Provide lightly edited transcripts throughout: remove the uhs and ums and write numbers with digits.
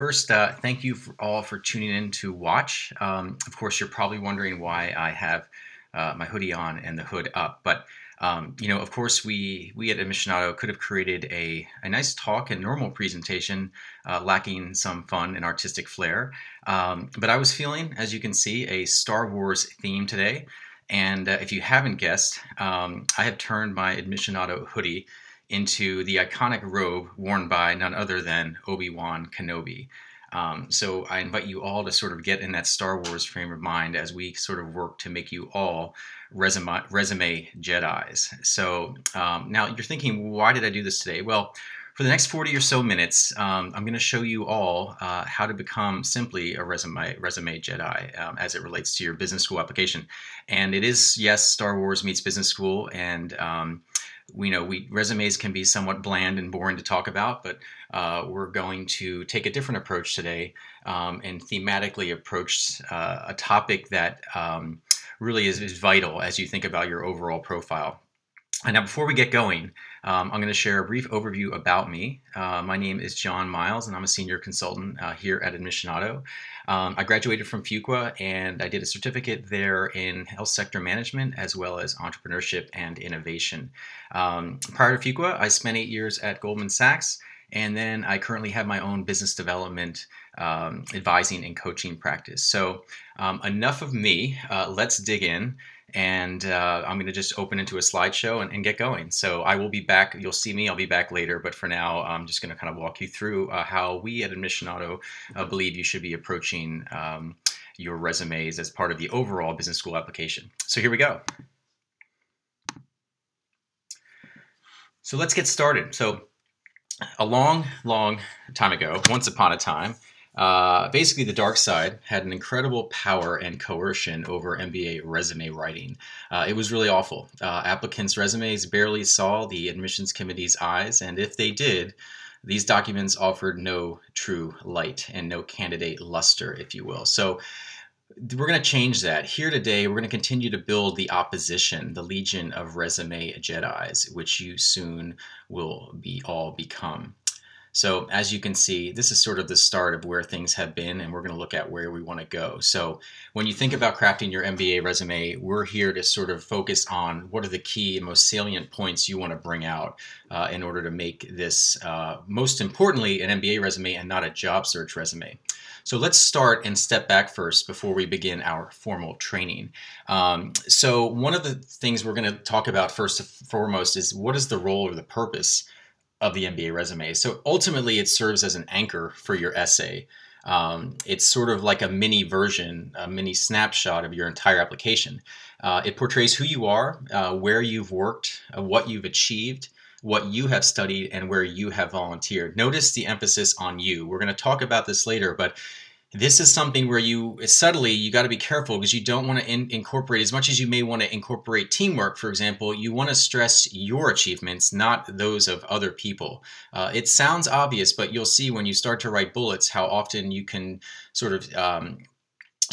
First, thank you all for tuning in to watch. Of course, you're probably wondering why I have my hoodie on and the hood up. But of course, we at Admissionado could have created a nice talk and normal presentation, lacking some fun and artistic flair. But I was feeling, as you can see, a Star Wars theme today. And if you haven't guessed, I have turned my Admissionado hoodie into the iconic robe worn by none other than Obi-Wan Kenobi. So I invite you all to sort of get in that Star Wars frame of mind as we sort of work to make you all resume Jedis. So now you're thinking, why did I do this today? Well, for the next 40 or so minutes, I'm going to show you all how to become simply a resume Jedi as it relates to your business school application. And it is, yes, Star Wars meets business school, and we know resumes can be somewhat bland and boring to talk about, but we're going to take a different approach today and thematically approach a topic that really is vital as you think about your overall profile. And now, before we get going, I'm going to share a brief overview about me. My name is John Miles, and I'm a senior consultant here at Admissionado. I graduated from Fuqua, and I did a certificate there in health sector management as well as entrepreneurship and innovation. Prior to Fuqua, I spent 8 years at Goldman Sachs, and then I currently have my own business development advising and coaching practice. So enough of me. Let's dig in. And I'm going to just open into a slideshow and get going. So I will be back. You'll see me. I'll be back later. But for now, I'm just going to kind of walk you through how we at Admissionado believe you should be approaching your resumes as part of the overall business school application. So here we go. So let's get started. So a long time ago, once upon a time, basically the dark side had an incredible power and coercion over MBA resume writing. It was really awful. Applicants' resumes barely saw the admissions committee's eyes, and if they did, these documents offered no true light and no candidate luster, if you will. So we're going to change that. Here today, we're going to continue to build the opposition, the legion of resume Jedis, which you soon will all become. So as you can see, this is sort of the start of where things have been, and we're going to look at where we want to go. So when you think about crafting your MBA resume, we're here to sort of focus on what are the key and most salient points you want to bring out in order to make this, most importantly, an MBA resume and not a job search resume. So let's start and step back first before we begin our formal training. So one of the things we're going to talk about first and foremost is what is the role or the purpose of the MBA resume. So ultimately it serves as an anchor for your essay. It's sort of like a mini version, a mini snapshot of your entire application. It portrays who you are, where you've worked, what you've achieved, what you have studied, and where you have volunteered. Notice the emphasis on you. We're going to talk about this later, but this is something where you got to be careful because you don't want to incorporate, as much as you may want to incorporate teamwork, for example, you want to stress your achievements, not those of other people. It sounds obvious, but you'll see when you start to write bullets how often you can sort of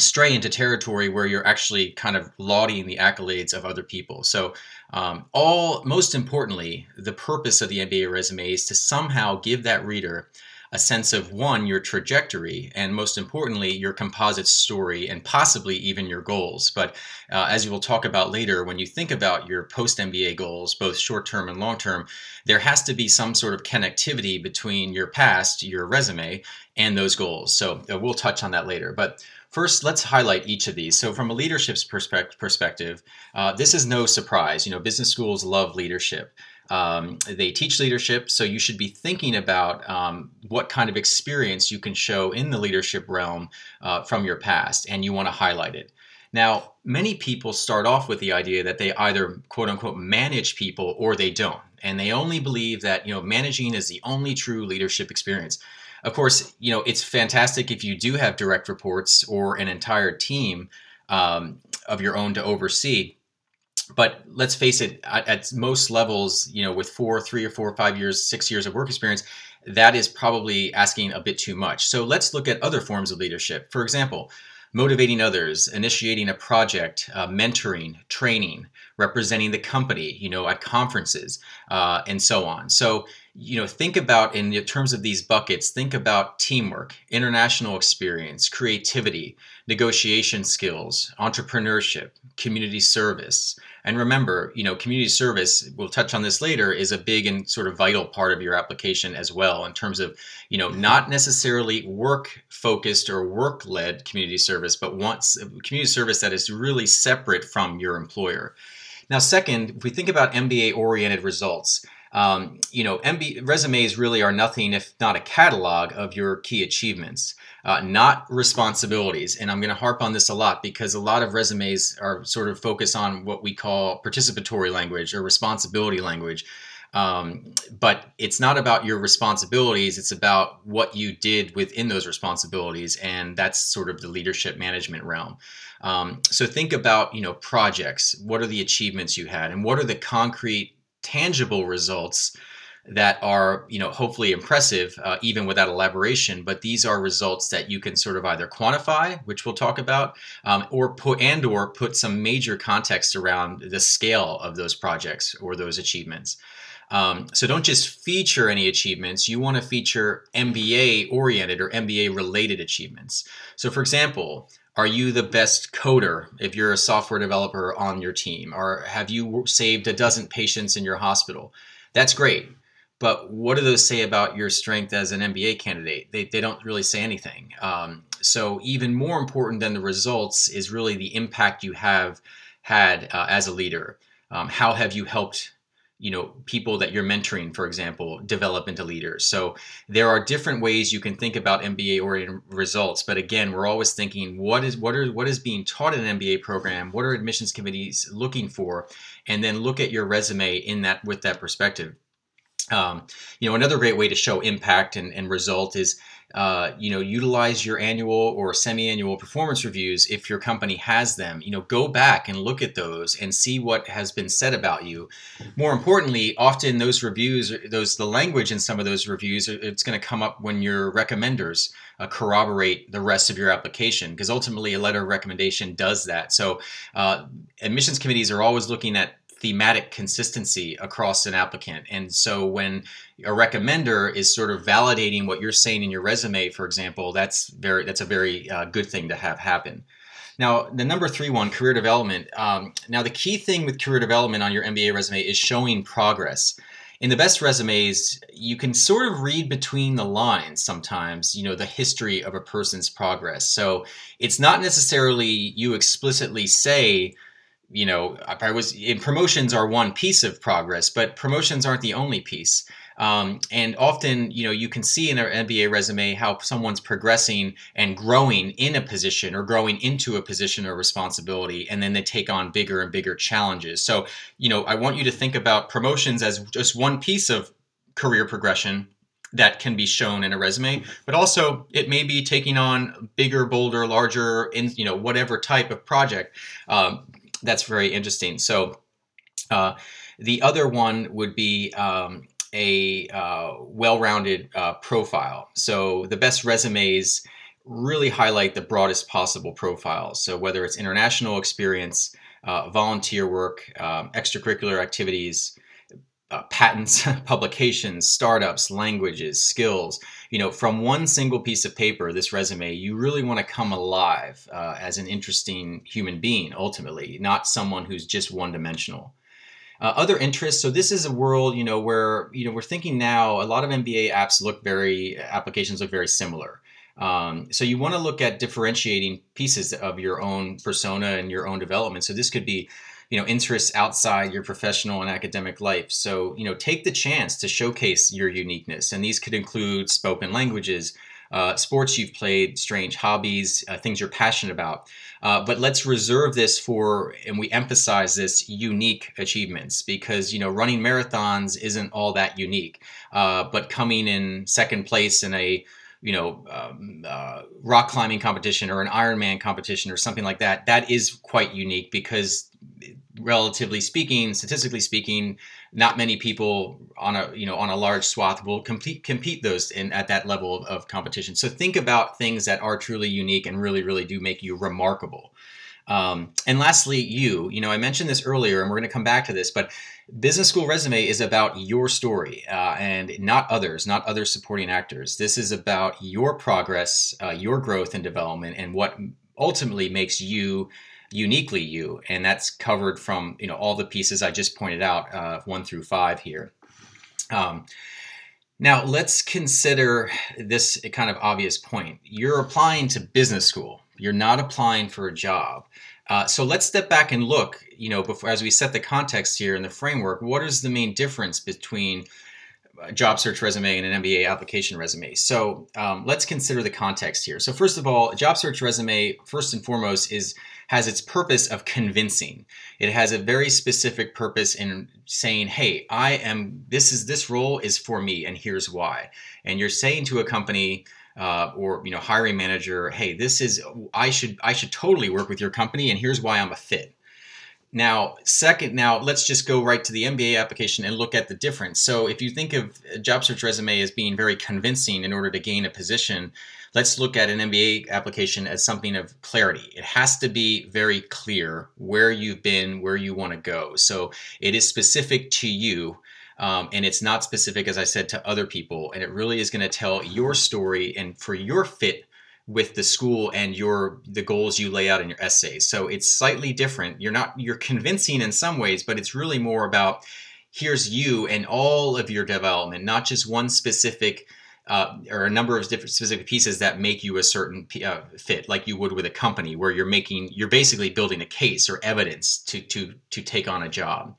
stray into territory where you're actually kind of lauding the accolades of other people. So most importantly, the purpose of the MBA resume is to somehow give that reader a sense of, one, your trajectory, and most importantly, your composite story, and possibly even your goals. But as you will talk about later, when you think about your post-MBA goals, both short-term and long-term, there has to be some sort of connectivity between your past, your resume, and those goals. So we'll touch on that later. But first, let's highlight each of these. So from a leadership's perspective, this is no surprise. Business schools love leadership. They teach leadership, so you should be thinking about what kind of experience you can show in the leadership realm from your past, and you want to highlight it. Now, many people start off with the idea that they either, quote unquote, manage people or they don't, and they only believe that managing is the only true leadership experience. Of course, it's fantastic if you do have direct reports or an entire team of your own to oversee. But let's face it, at most levels, with 3 or 4 or 5 years, 6 years of work experience, that is probably asking a bit too much. So let's look at other forms of leadership. For example, motivating others, initiating a project, mentoring, training, representing the company, at conferences, and so on. So think about in terms of these buckets, think about teamwork, international experience, creativity, negotiation skills, entrepreneurship, community service. And remember, community service, we'll touch on this later, is a big and sort of vital part of your application as well in terms of, not necessarily work focused or work led community service, but community service that is really separate from your employer. Now, second, if we think about MBA oriented results, resumes really are nothing if not a catalog of your key achievements, not responsibilities. And I'm going to harp on this a lot because a lot of resumes are sort of focused on what we call participatory language or responsibility language. But it's not about your responsibilities. It's about what you did within those responsibilities. And that's sort of the leadership management realm. So think about, projects. What are the achievements you had? And what are the concrete tangible results that are, hopefully impressive, even without elaboration, but these are results that you can sort of either quantify, which we'll talk about, or put some major context around the scale of those projects or those achievements. So don't just feature any achievements. You want to feature MBA oriented or MBA related achievements. So for example, are you the best coder if you're a software developer on your team? Or have you saved a dozen patients in your hospital? That's great. But what do those say about your strength as an MBA candidate? They don't really say anything. So even more important than the results is really the impact you have had as a leader. How have you helped people that you're mentoring, for example, develop into leaders? So there are different ways you can think about MBA-oriented results. But again, we're always thinking, what is being taught in an MBA program? What are admissions committees looking for? And then look at your resume with that perspective. Another great way to show impact and result is, utilize your annual or semi-annual performance reviews if your company has them. Go back and look at those and see what has been said about you. More importantly, often those reviews, the language in some of those reviews, it's going to come up when your recommenders corroborate the rest of your application, because ultimately a letter of recommendation does that. So admissions committees are always looking at thematic consistency across an applicant. And so when a recommender is sort of validating what you're saying in your resume, for example, that's a very good thing to have happen. Now, the number 3 one, career development. Now, the key thing with career development on your MBA resume is showing progress. In the best resumes, you can sort of read between the lines sometimes, the history of a person's progress. So it's not necessarily you explicitly say, promotions are one piece of progress, but promotions aren't the only piece. And often, you can see in an MBA resume how someone's progressing and growing in a position or growing into a position or responsibility, and then they take on bigger and bigger challenges. So, I want you to think about promotions as just one piece of career progression that can be shown in a resume, but also it may be taking on bigger, bolder, larger, whatever type of project. That's very interesting. So the other one would be a well-rounded profile. So the best resumes really highlight the broadest possible profile. So whether it's international experience, volunteer work, extracurricular activities, patents, publications, startups, languages, skills, from one single piece of paper, this resume, you really want to come alive as an interesting human being, ultimately, not someone who's just one-dimensional. Other interests. So this is a world, where, we're thinking now, a lot of MBA applications look very similar. So you want to look at differentiating pieces of your own persona and your own development. So this could be, interests outside your professional and academic life. So, take the chance to showcase your uniqueness. And these could include spoken languages, sports you've played, strange hobbies, things you're passionate about. But let's reserve this for, and we emphasize this, unique achievements, because, running marathons isn't all that unique. But coming in second place in a rock climbing competition or an Ironman competition or something like that, that is quite unique, because relatively speaking, statistically speaking, not many people on a large swath will compete those at that level of competition. So think about things that are truly unique and really, really do make you remarkable. And lastly, I mentioned this earlier, and we're going to come back to this, but business school resume is about your story and not others, not other supporting actors. This is about your progress, your growth and development, and what ultimately makes you uniquely you. And that's covered from all the pieces I just pointed out, 1 through 5 here. Now, let's consider this kind of obvious point. You're applying to business school. You're not applying for a job. So let's step back and look, before, as we set the context here in the framework, what is the main difference between a job search resume and an MBA application resume? So let's consider the context here. So first of all, a job search resume, first and foremost, has its purpose of convincing. It has a very specific purpose in saying, hey, this role is for me, and here's why. And you're saying to a company, or hiring manager, hey, I should totally work with your company, and here's why I'm a fit. Now, let's just go right to the MBA application and look at the difference. So if you think of a job search resume as being very convincing in order to gain a position, let's look at an MBA application as something of clarity. It has to be very clear where you've been, where you want to go. So it is specific to you. And it's not specific, as I said, to other people. And it really is going to tell your story and for your fit with the school and the goals you lay out in your essays. So it's slightly different. You're convincing in some ways, but it's really more about here's you and all of your development, not just one specific or a number of different specific pieces that make you a certain fit, like you would with a company where you're basically building a case or evidence to take on a job.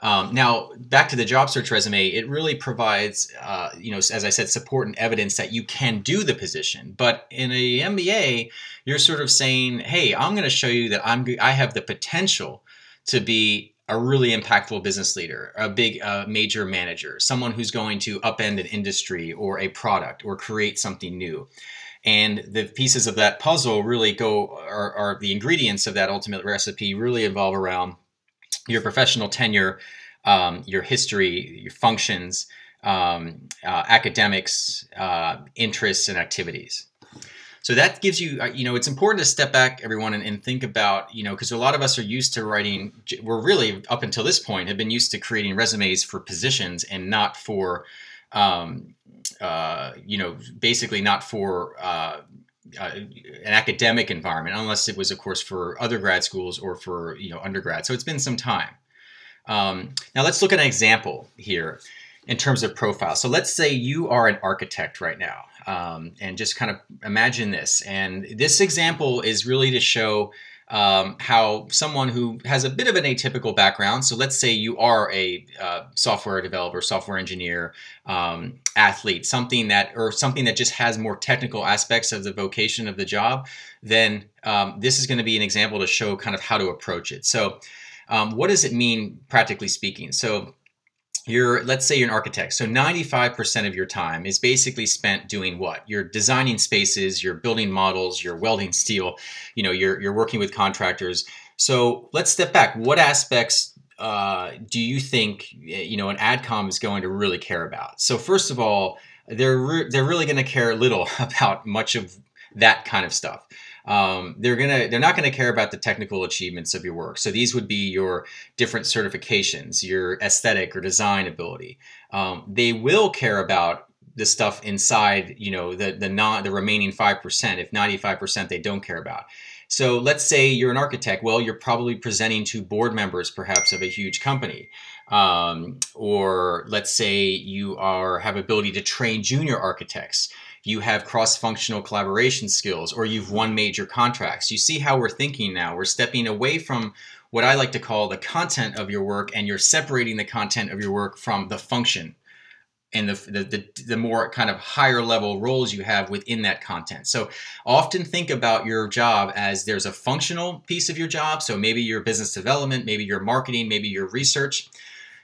Now, back to the job search resume, it really provides, as I said, support and evidence that you can do the position. But in a MBA, you're sort of saying, hey, I'm going to show you that I have the potential to be a really impactful business leader, a big major manager, someone who's going to upend an industry or a product or create something new. And the pieces of that puzzle really are the ingredients of that ultimate recipe really evolve around your professional tenure, your history, your functions, academics, interests, and activities. So that gives you, it's important to step back, everyone, and think about, because a lot of us are used to writing, we're really, up until this point, have been used to creating resumes for positions and not for, basically not for an academic environment, unless it was, of course, for other grad schools or for undergrad. So it's been some time. Now let's look at an example here in terms of profile. So let's say you are an architect right now, and just kind of imagine this. And this example is really to show how someone who has a bit of an atypical background, so let's say you are a software developer, software engineer, athlete, something that just has more technical aspects of the vocation of the job, then this is going to be an example to show kind of how to approach it. So what does it mean, practically speaking? So let's say you're an architect. So 95% of your time is basically spent doing what? You're designing spaces, you're building models, you're welding steel, you're working with contractors. So let's step back. What aspects do you think an AdCom is going to really care about? So first of all, they're really going to care little about much of that kind of stuff. They're not going to care about the technical achievements of your work. So these would be your different certifications, your aesthetic or design ability. They will care about the stuff inside, the remaining 5%, if 95% they don't care about. So let's say you're an architect. Well, you're probably presenting to board members, perhaps, of a huge company. Or let's say you have ability to train junior architects. You have cross-functional collaboration skills, or you've won major contracts. You see how we're thinking now. We're stepping away from what I like to call the content of your work, and you're separating the content of your work from the function and the more kind of higher level roles you have within that content. So often think about your job as there's a functional piece of your job. So maybe your business development, maybe your marketing, maybe your research.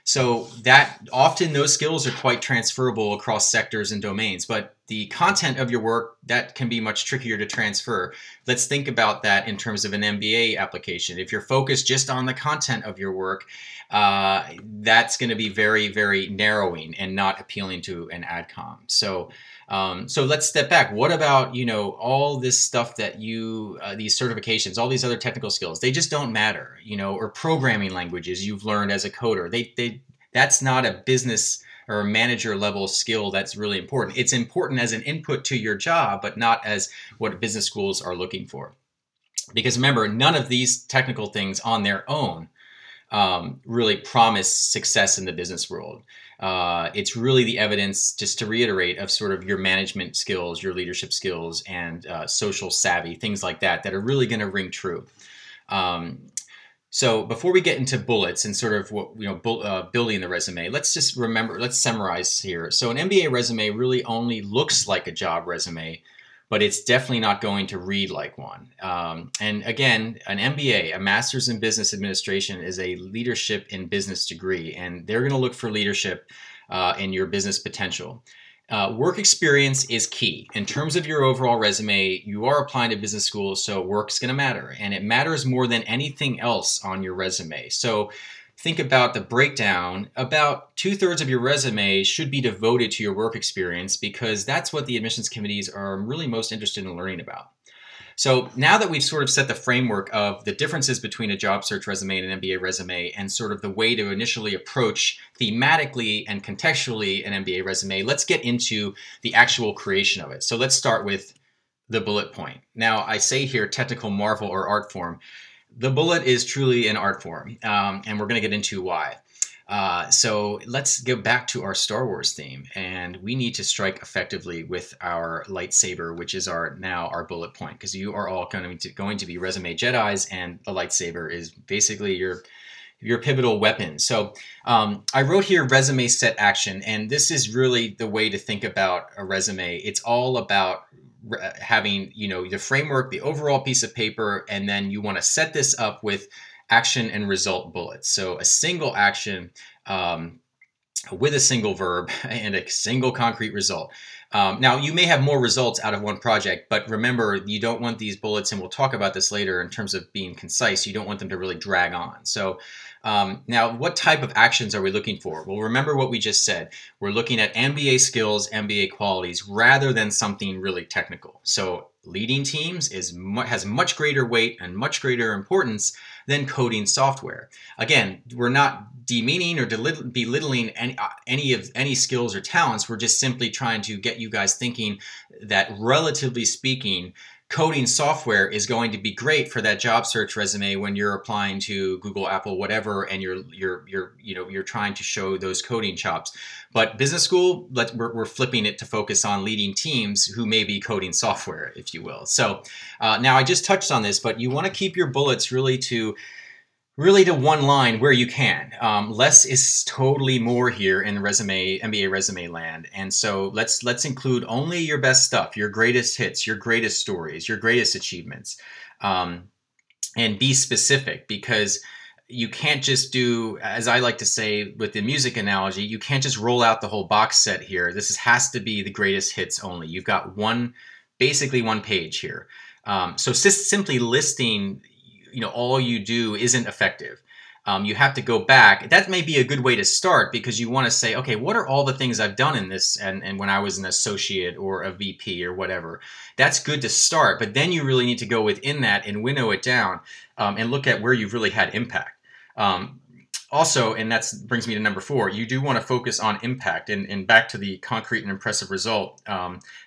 So that often those skills are quite transferable across sectors and domains, but the content of your work, that can be much trickier to transfer. Let's think about that in terms of an MBA application. If you're focused just on the content of your work, that's going to be very, very narrowing and not appealing to an AdCom. So So let's step back. What about, all this stuff that these certifications, all these other technical skills, they just don't matter, or programming languages you've learned as a coder. That's not a business or a manager level skill that's really important. It's important as an input to your job, but not as what business schools are looking for. Because remember, none of these technical things on their own really promise success in the business world. It's really the evidence, just to reiterate, of sort of your management skills, your leadership skills, and social savvy, things like that are really going to ring true. So before we get into bullets and sort of what, building the resume, let's summarize here. So an MBA resume really only looks like a job resume, but it's definitely not going to read like one. And again, an MBA, a Master's in Business Administration, is a leadership in business degree, and they're going to look for leadership in your business potential. Work experience is key. In terms of your overall resume, you are applying to business school, so work's going to matter, and it matters more than anything else on your resume. So think about the breakdown. About 2/3 of your resume should be devoted to your work experience, because that's what the admissions committees are really most interested in learning about. So now that we've sort of set the framework of the differences between a job search resume and an MBA resume, and sort of the way to initially approach thematically and contextually an MBA resume, let's get into the actual creation of it. So let's start with the bullet point. Now, I say here technical marvel or art form. The bullet is truly an art form, and we're going to get into why. So let's go back to our Star Wars theme, and we need to strike effectively with our lightsaber, which is now our bullet point, because you are all going to be resume Jedis, and the lightsaber is basically your pivotal weapon. So I wrote here resume set action, and this is really the way to think about a resume. It's all about having, the framework, the overall piece of paper, and then you want to set this up with action and result bullets. So a single action with a single verb and a single concrete result. Now, you may have more results out of one project, but remember, you don't want these bullets, and we'll talk about this later in terms of being concise, you don't want them to really drag on. So now, what type of actions are we looking for? Well, remember what we just said. We're looking at MBA skills, MBA qualities, rather than something really technical. So leading teams has much greater weight and much greater importance than coding software. Again, we're not demeaning or belittling any skills or talents. We're just simply trying to get you guys thinking that, relatively speaking, coding software is going to be great for that job search resume when you're applying to Google, Apple, whatever, and you're trying to show those coding chops. But business school, we're flipping it to focus on leading teams who may be coding software, if you will. So now I just touched on this, but you want to keep your bullets really to one line where you can. Less is totally more here in MBA resume land. And so let's include only your best stuff, your greatest hits, your greatest stories, your greatest achievements, and be specific, because you can't just do, as I like to say with the music analogy, you can't just roll out the whole box set here. This has to be the greatest hits only. You've got basically one page here. So simply listing all you do isn't effective. You have to go back. That may be a good way to start, because you want to say, okay, what are all the things I've done in this and when I was an associate or a VP or whatever. That's good to start, but then you really need to go within that and winnow it down and look at where you've really had impact. Also, and that brings me to number 4, you do want to focus on impact, and back to the concrete and impressive result.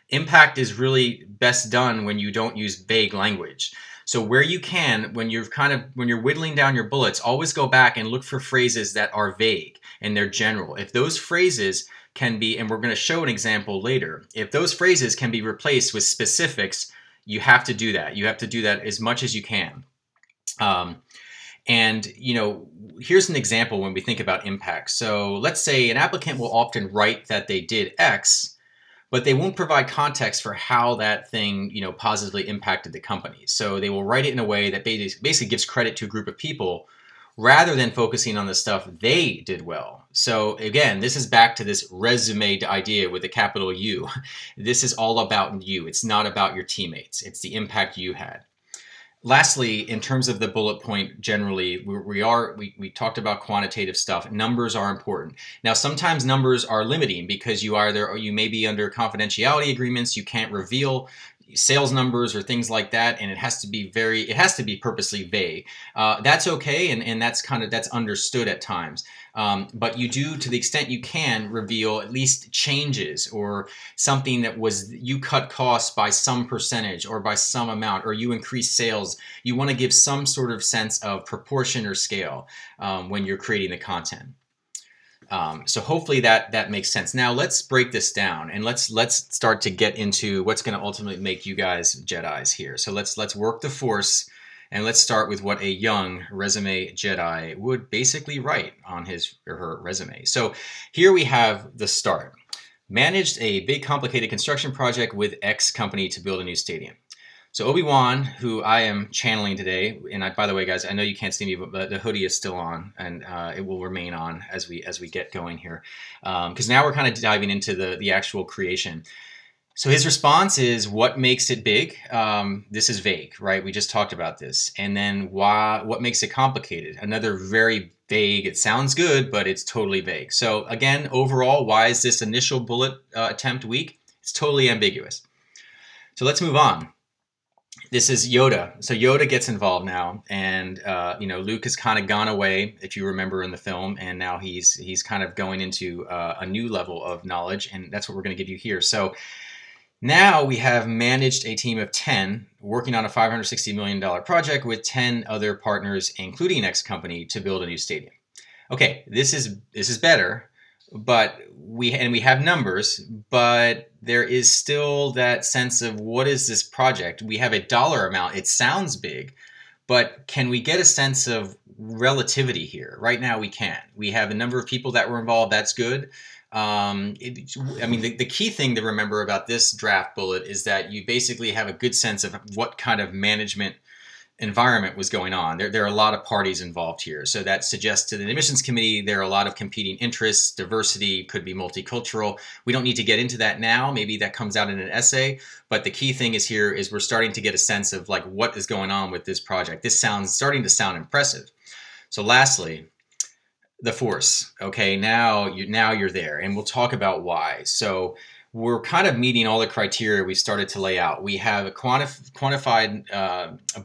Impact is really best done when you don't use vague language. So where you can, when you're whittling down your bullets, always go back and look for phrases that are vague and they're general. If those phrases can be, and we're going to show an example later, if those phrases can be replaced with specifics, you have to do that. You have to do that as much as you can. And here's an example when we think about impact. So let's say an applicant will often write that they did X, but they won't provide context for how that thing, positively impacted the company. So they will write it in a way that basically gives credit to a group of people rather than focusing on the stuff they did well. So again, this is back to this resume idea with a capital U. This is all about you. It's not about your teammates. It's the impact you had. Lastly, in terms of the bullet point, generally, we talked about quantitative stuff. Numbers are important. Now, sometimes numbers are limiting because you may be under confidentiality agreements. You can't reveal sales numbers or things like that, and it has to be purposely vague. That's okay, and that's understood at times. But you do, to the extent you can, reveal at least changes or something that was, you cut costs by some percentage or by some amount, or you increase sales. You want to give some sort of sense of proportion or scale when you're creating the content. So hopefully that makes sense. Now let's break this down and let's start to get into what's going to ultimately make you guys Jedis here. So let's work the force, and let's start with what a young resume Jedi would basically write on his or her resume. So here we have the start. Managed a big complicated construction project with X company to build a new stadium. So Obi-Wan, who I am channeling today, and by the way, guys, I know you can't see me, but the hoodie is still on, and it will remain on as we get going here, because now we're kind of diving into the actual creation. So his response is, what makes it big? This is vague, right? We just talked about this. And then what makes it complicated? Another very vague, it sounds good, but it's totally vague. So again, overall, why is this initial bullet attempt weak? It's totally ambiguous. So let's move on. This is Yoda. So Yoda gets involved now, and Luke has kind of gone away, if you remember in the film, and now he's kind of going into a new level of knowledge, and that's what we're going to give you here. So now we have managed a team of 10 working on a $560 million project with 10 other partners, including X company, to build a new stadium. Okay, this is better, but we have numbers, but there is still that sense of, what is this project? We have a dollar amount. It sounds big, but can we get a sense of relativity here? Right now we can't. We have a number of people that were involved. That's good. The key thing to remember about this draft bullet is that you basically have a good sense of what kind of management environment was going on. There are a lot of parties involved here. So that suggests to the admissions committee there are a lot of competing interests. Diversity could be multicultural. We don't need to get into that now. Maybe that comes out in an essay. But the key thing is we're starting to get a sense of like what is going on with this project. This starting to sound impressive. So lastly, the force. Okay, now you're there, and we'll talk about why. So we're kind of meeting all the criteria we started to lay out. We have a quantified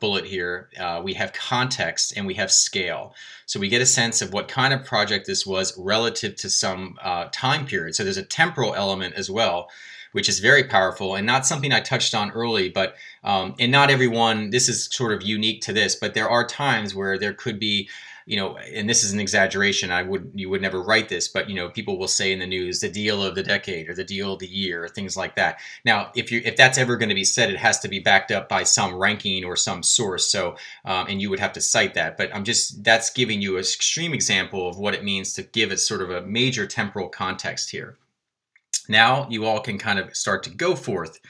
bullet here. We have context, and we have scale. So we get a sense of what kind of project this was relative to some time period. So there's a temporal element as well, which is very powerful and not something I touched on early, but and not everyone, this is sort of unique to this, but there are times where there could be, and this is an exaggeration, you would never write this, but people will say in the news, the deal of the decade or the deal of the year or things like that. Now, if that's ever going to be said, it has to be backed up by some ranking or some source. So, and you would have to cite that. But that's giving you an extreme example of what it means to give it sort of a major temporal context here. Now you all can kind of start to go forth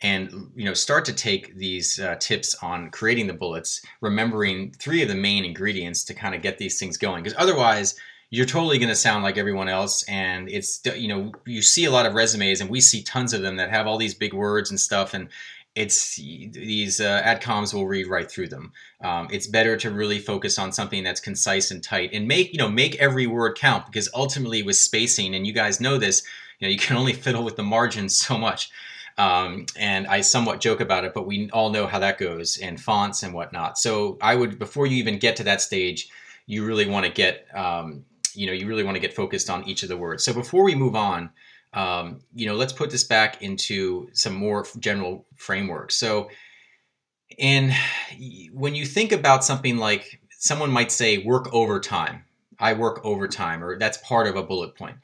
and start to take these tips on creating the bullets, remembering 3 of the main ingredients to kind of get these things going. Because otherwise, you're totally going to sound like everyone else. And it's, you see a lot of resumes, and we see tons of them that have all these big words and stuff. And it's these adcoms will read right through them. It's better to really focus on something that's concise and tight, and make every word count, because ultimately with spacing, and you guys know this, you can only fiddle with the margins so much. And I somewhat joke about it, but we all know how that goes, and fonts and whatnot. So I would, before you even get to that stage, you really want to get, focused on each of the words. So before we move on, let's put this back into some more general framework. So, when you think about something like, someone might say work overtime, I work overtime, or that's part of a bullet point.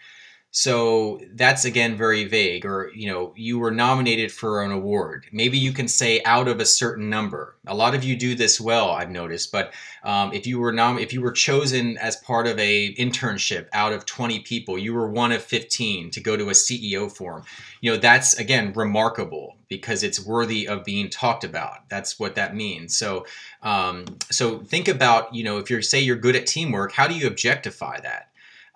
So that's, again, very vague. Or, you were nominated for an award. Maybe you can say out of a certain number. A lot of you do this well, I've noticed. But if you were chosen as part of a internship out of 20 people, you were one of 15 to go to a CEO forum. That's, again, remarkable, because it's worthy of being talked about. That's what that means. So, so think about, if you're good at teamwork, how do you objectify that?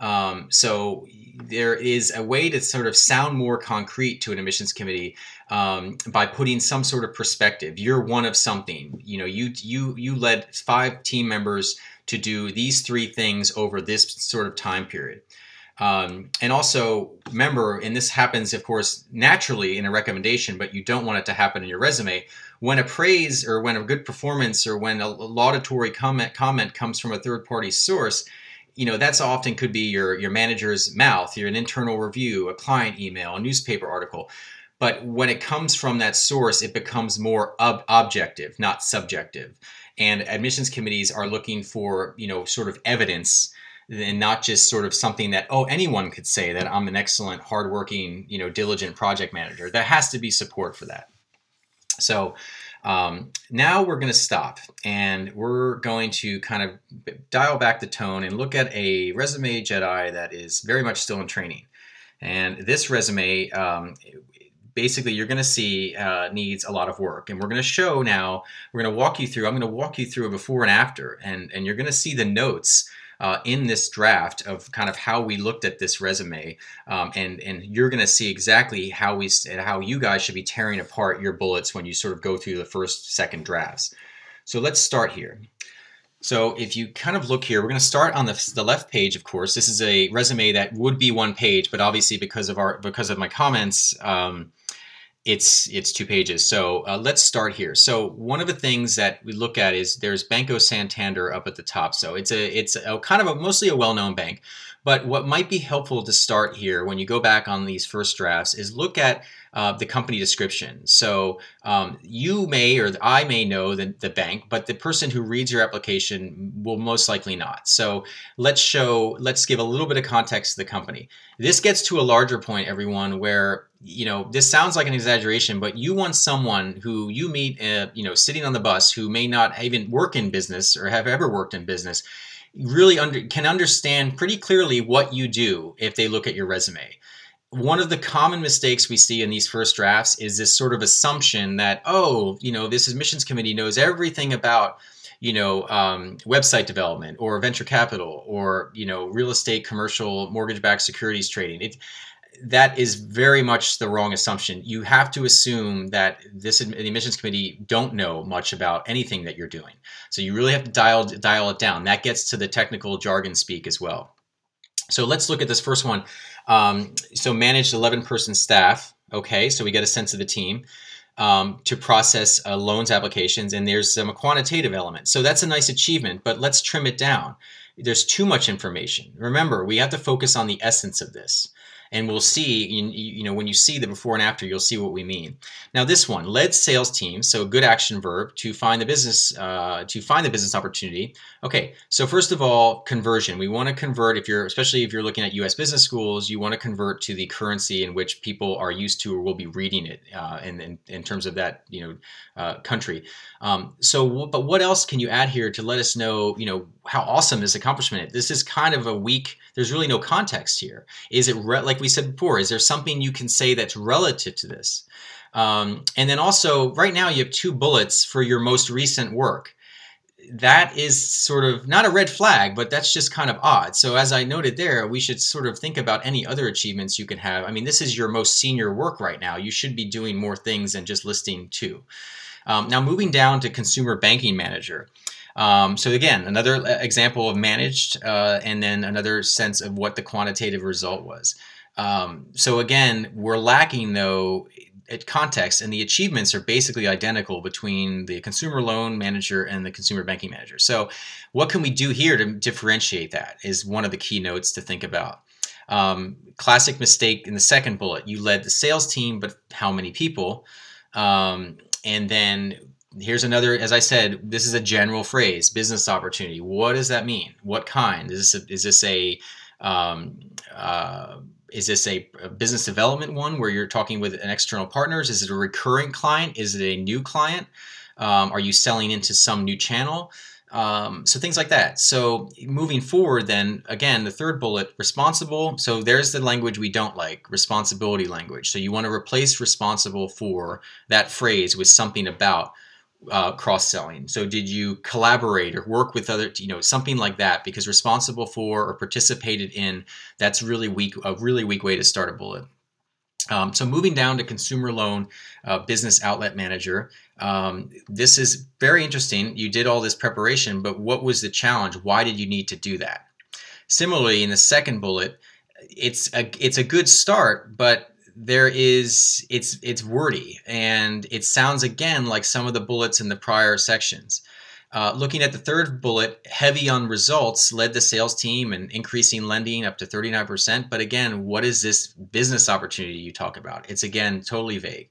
So there is a way to sort of sound more concrete to an admissions committee by putting some sort of perspective. You're one of something. You know, you led 5 team members to do these 3 things over this sort of time period. And also remember, and this happens, of course, naturally in a recommendation, but you don't want it to happen in your resume. When a praise or when a good performance or when a laudatory comment comes from a third-party source, you know, that's often could be your manager's mouth, an internal review, a client email, a newspaper article. But when it comes from that source, it becomes more objective, not subjective. And admissions committees are looking for, you know, sort of evidence and not just sort of something that, oh, anyone could say that I'm an excellent, hardworking, you know, diligent project manager. There has to be support for that. So now we're going to stop and we're going to kind of dial back the tone and look at a resume Jedi that is very much still in training. And this resume, basically you're going to see needs a lot of work. And we're going to show now, we're going to walk you through, I'm going to walk you through a before and after, and you're going to see the notes in this draft of kind of how we looked at this resume, and you're going to see exactly how you guys should be tearing apart your bullets when you sort of go through the first, second drafts. So let's start here. So if you kind of look here, we're going to start on the left page. Of course, this is a resume that would be 1 page, but obviously because of my comments, it's 2 pages. So let's start here. So one of the things that we look at is there's Banco Santander up at the top. So it's a kind of mostly a well-known bank. But what might be helpful to start here when you go back on these first drafts is look at the company description. So you may or I may know the bank, but the person who reads your application will most likely not. So let's give a little bit of context to the company. This gets to a larger point, everyone, where, you know, this sounds like an exaggeration, but you want someone who you meet, you know, sitting on the bus who may not even work in business or have ever worked in business, really can understand pretty clearly what you do if they look at your resume. One of the common mistakes we see in these first drafts is this sort of assumption that, oh, you know, this admissions committee knows everything about, you know, website development or venture capital or, you know, real estate, commercial, mortgage-backed securities trading. That is very much the wrong assumption. You have to assume that the admissions committee don't know much about anything that you're doing. So you really have to dial it down. That gets to the technical jargon speak as well. So let's look at this first one. So managed 11-person staff. Okay, so we get a sense of the team to process loans applications, and there's some quantitative element. So that's a nice achievement, but let's trim it down. There's too much information. Remember, we have to focus on the essence of this. And we'll see, you know, when you see the before and after, you'll see what we mean. Now this one, led sales team, so good action verb to find the business opportunity. Okay, so first of all, conversion. We want to convert, especially if you're looking at U.S. business schools, you want to convert to the currency in which people are used to or will be reading it in terms of that, you know, country. But what else can you add here to let us know, you know, how awesome this accomplishment is? This is kind of a weak, there's really no context here. Is it, like we said before, is there something you can say that's relative to this? And then also, right now you have 2 bullets for your most recent work. That is sort of not a red flag, but that's just kind of odd. So as I noted there, we should sort of think about any other achievements you can have. I mean, this is your most senior work right now. You should be doing more things than just listing 2. Now moving down to consumer banking manager. So again, another example of managed, and then another sense of what the quantitative result was. So again, we're lacking though at context, and the achievements are basically identical between the consumer loan manager and the consumer banking manager. So what can we do here to differentiate that is one of the key notes to think about. Classic mistake in the second bullet, you led the sales team, but how many people? And then here's another, as I said, this is a general phrase, business opportunity. What does that mean? What kind? Is this a business development one where you're talking with an external partners? Is it a recurring client? Is it a new client? Are you selling into some new channel? So things like that. So moving forward then, again, the third bullet, responsible. So there's the language we don't like, responsibility language. So you want to replace responsible for that phrase with something about cross-selling? So did you collaborate or work with other, something like that? Because responsible for or participated in, that's really weak, a really weak way to start a bullet. So moving down to consumer loan business outlet manager, this is very interesting. You did all this preparation, but what was the challenge? Why did you need to do that? Similarly, in the second bullet, it's a good start, but it's wordy, and it sounds again like some of the bullets in the prior sections. Looking at the third bullet, heavy on results, led the sales team and increasing lending up to 39%. But again, what is this business opportunity you talk about? It's again totally vague.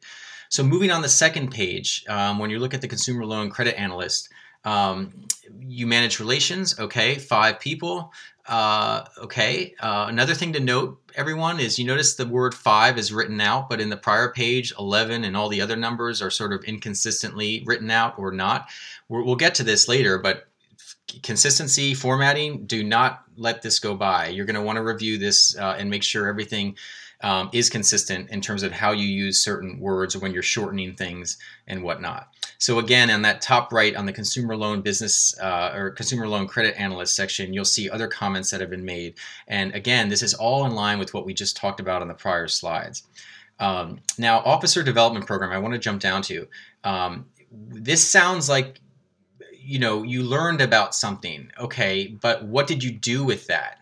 So moving on the second page, when you look at the consumer loan credit analyst, you manage relations, okay, 5 people. Okay. Another thing to note, everyone, is you notice the word 5 is written out, but in the prior page, 11 and all the other numbers are sort of inconsistently written out or not. We'll get to this later, but consistency, formatting, do not let this go by. You're going to want to review this and make sure everything is consistent in terms of how you use certain words or when you're shortening things and whatnot. So again, on that top right on the consumer loan business or consumer loan credit analyst section, you'll see other comments that have been made. And again, this is all in line with what we just talked about on the prior slides. Now, officer development program, I want to jump down to. This sounds like, you learned about something. Okay, but what did you do with that?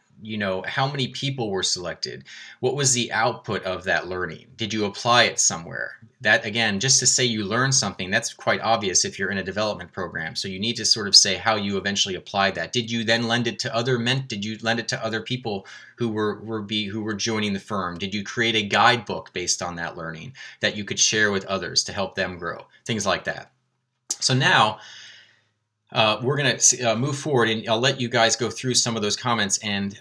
How many people were selected? What was the output of that learning? Did you apply it somewhere? That, again, just to say you learned something, that's quite obvious if you're in a development program. So you need to sort of say how you eventually applied that. Did you then lend it to Did you lend it to other people who were joining the firm? Did you create a guidebook based on that learning that you could share with others to help them grow? Things like that. So now, we're going to move forward, and I'll let you guys go through some of those comments. And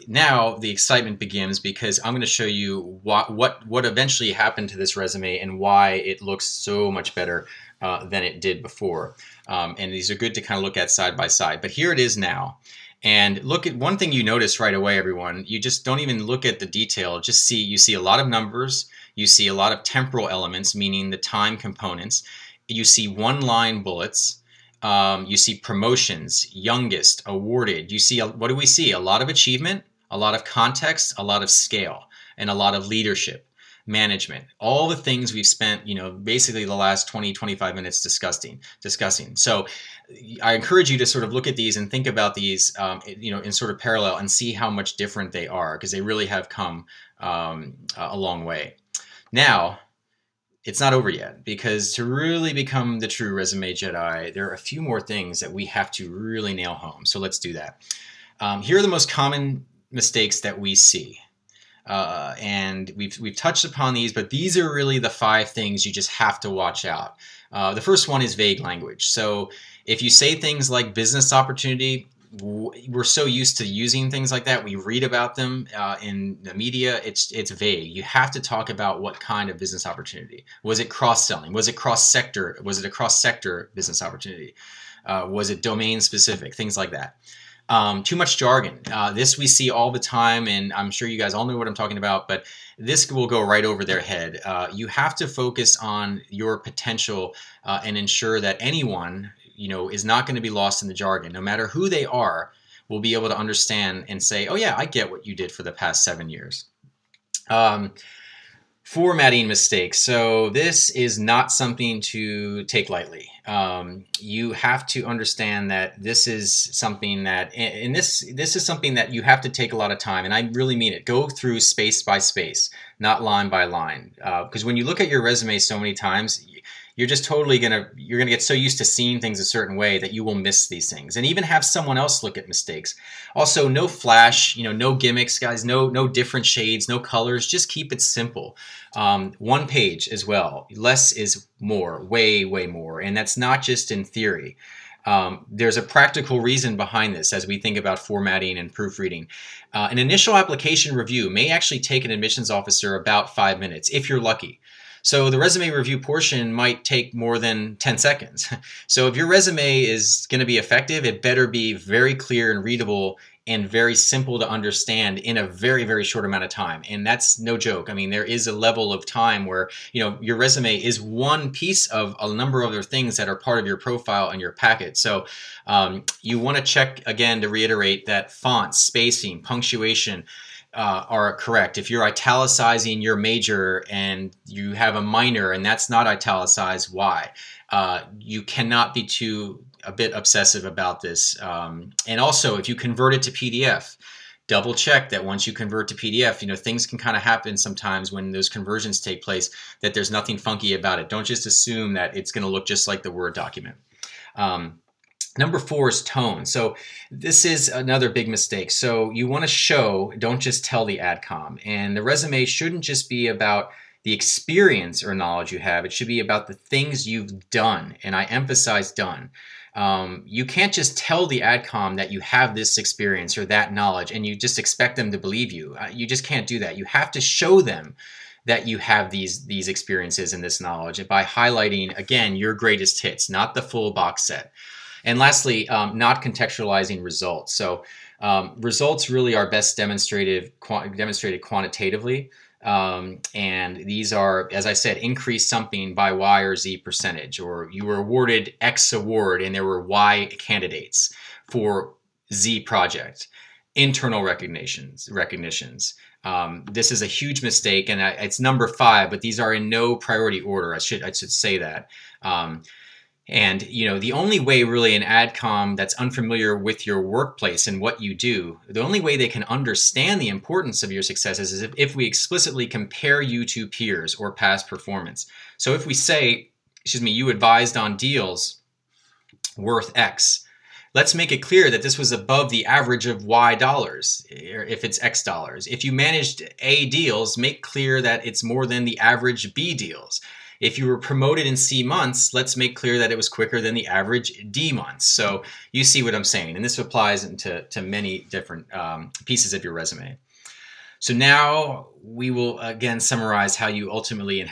now the excitement begins, because I'm going to show you what eventually happened to this resume and why it looks so much better than it did before. And these are good to kind of look at side by side. But here it is now. And look at one thing you notice right away, everyone. You just don't even look at the detail. You see a lot of numbers. You see a lot of temporal elements, meaning the time components. You see one-line bullets. You see promotions, youngest, awarded. You see, what do we see? A lot of achievement, a lot of context, a lot of scale, and a lot of leadership, management. All the things we've spent, basically the last 20, 25 minutes discussing. So I encourage you to sort of look at these and think about these, in sort of parallel, and see how much different they are, because they really have come a long way. Now, it's not over yet, because to really become the true resume Jedi, there are a few more things that we have to really nail home. So let's do that. Here are the most common mistakes that we see. And we've touched upon these, but these are really the 5 things you just have to watch out. The first one is vague language. So if you say things like business opportunity, we're so used to using things like that. We read about them in the media. It's vague. You have to talk about what kind of business opportunity. Was it cross-selling? Was it cross-sector? Was it a cross-sector business opportunity? Was it domain-specific? Things like that. Too much jargon. This we see all the time, and I'm sure you guys all know what I'm talking about, but this will go right over their head. You have to focus on your potential and ensure that anyone is not going to be lost in the jargon. No matter who they are, will be able to understand and say, oh yeah, I get what you did for the past 7 years. Formatting mistakes. So this is not something to take lightly. You have to understand that this is something that, and this is something that you have to take a lot of time, and I really mean it. Go through space by space, not line by line. Because when you look at your resume so many times, you're just totally you're gonna get so used to seeing things a certain way that you will miss these things, and even have someone else look at mistakes. Also, no flash, no gimmicks, guys, no different shades, no colors. Just keep it simple. One page as well. Less is more, way more, and that's not just in theory. There's a practical reason behind this as we think about formatting and proofreading. An initial application review may actually take an admissions officer about 5 minutes, if you're lucky. So the resume review portion might take more than 10 seconds. So if your resume is going to be effective, it better be very clear and readable and very simple to understand in a very, very short amount of time. And that's no joke. I mean, there is a level of time where, you know, your resume is one piece of a number of other things that are part of your profile and your packet. So you want to check, again, to reiterate, that font, spacing, punctuation are correct. If you're italicizing your major and you have a minor and that's not italicized, why? You cannot be a bit obsessive about this. And also, if you convert it to PDF, double check that once you convert to PDF, you know, things can kind of happen sometimes when those conversions take place, that there's nothing funky about it. Don't just assume that it's going to look just like the Word document. Number 4 is tone. So this is another big mistake. So you want to show, don't just tell the AdCom. And the resume shouldn't just be about the experience or knowledge you have. It should be about the things you've done. And I emphasize done. You can't just tell the AdCom that you have this experience or that knowledge and you just expect them to believe you. You just can't do that. You have to show them that you have these experiences and this knowledge by highlighting, again, your greatest hits, not the full box set. And lastly, not contextualizing results. So results really are best demonstrated quantitatively. And these are, as I said, increase something by Y or Z percentage, or you were awarded X award and there were Y candidates for Z project. Internal recognitions. This is a huge mistake, and it's number 5, but these are in no priority order. I should say that. And, you know, the only way really an AdCom that's unfamiliar with your workplace and what you do, the only way they can understand the importance of your successes is if we explicitly compare you to peers or past performance. So if we say, you advised on deals worth X, let's make it clear that this was above the average of Y dollars, if it's X dollars. If you managed A deals, make clear that it's more than the average B deals. If you were promoted in C months, let's make clear that it was quicker than the average D months. So you see what I'm saying. And this applies to many different pieces of your resume. So now we will again summarize how we ultimately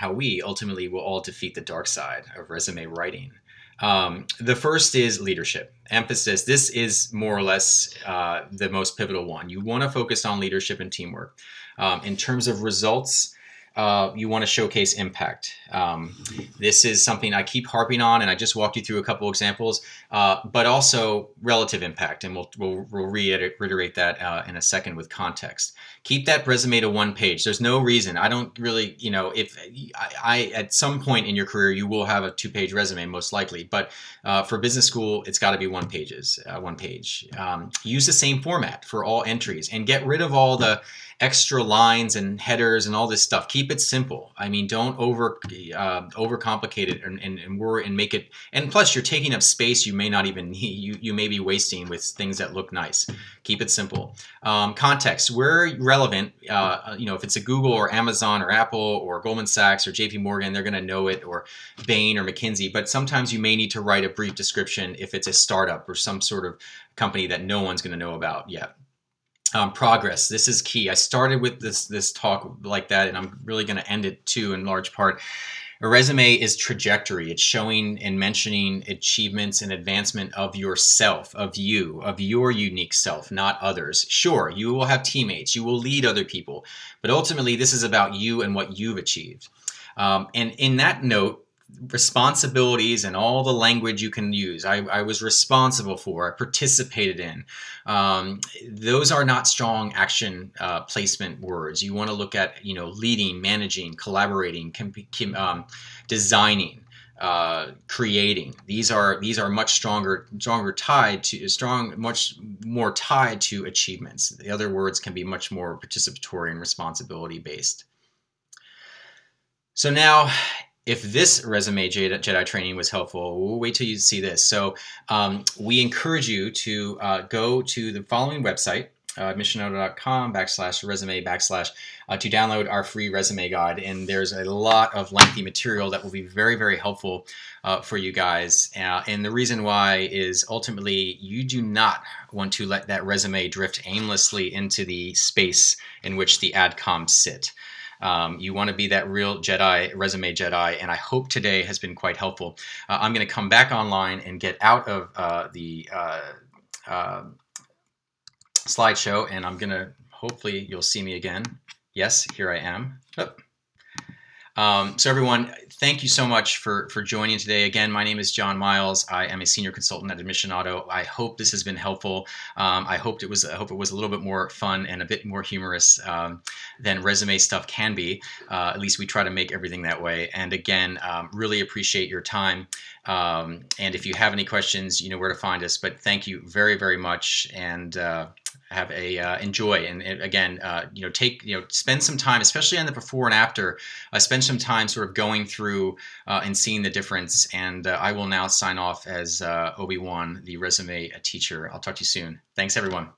will all defeat the dark side of resume writing. The first is leadership. Emphasis. This is more or less the most pivotal one. You want to focus on leadership and teamwork. In terms of results, you want to showcase impact. This is something I keep harping on, and I just walked you through a couple examples, but also relative impact, and we'll reiterate that in a second with context. Keep that resume to 1 page. There's no reason. I don't really, you know, if I at some point in your career, you will have a 2-page resume, most likely, but for business school, it's got to be 1 page. Use the same format for all entries and get rid of all the extra lines and headers and all this stuff. Keep it simple. I mean, don't overcomplicate it and worry and make it. And plus, you're taking up space you may not even need. You may be wasting with things that look nice. Keep it simple. Context, where relevant. You know, if it's a Google or Amazon or Apple or Goldman Sachs or JP Morgan, they're going to know it, or Bain or McKinsey. But sometimes you may need to write a brief description if it's a startup or some sort of company that no one's going to know about yet. Progress. This is key. I started with this talk like that, and I'm really going to end it too in large part. A resume is trajectory. It's showing and mentioning achievements and advancement of yourself, of your unique self, not others. Sure, you will have teammates, you will lead other people, but ultimately this is about you and what you've achieved. And in that note, responsibilities and all the language you can use. I was responsible for, I participated in. Those are not strong action placement words. You want to look at, you know, leading, managing, collaborating, designing, creating. These are much much more tied to achievements. The other words can be much more participatory and responsibility based. So now, if this resume Jedi training was helpful, we'll wait till you see this. So we encourage you to go to the following website, admissionado.com/resume/ to download our free resume guide. And there's a lot of lengthy material that will be very, very helpful for you guys. And the reason why is ultimately you do not want to let that resume drift aimlessly into the space in which the AdComs sit. You want to be that real Jedi, resume Jedi, and I hope today has been quite helpful. I'm going to come back online and get out of slideshow, and I'm gonna, hopefully you'll see me again. Yes, here I am. So everyone, thank you so much for joining today. Again, my name is John Miles. I am a senior consultant at Admissionado. I hope this has been helpful. I hope it was a little bit more fun and a bit more humorous than resume stuff can be. At least we try to make everything that way. And again, really appreciate your time. And if you have any questions, you know where to find us. But thank you very, very much. And have a enjoy, and again, spend some time, especially on the before and after. Spend some time sort of going through and seeing the difference. And I will now sign off as Obi-Wan, the resume teacher. I'll talk to you soon. Thanks, everyone.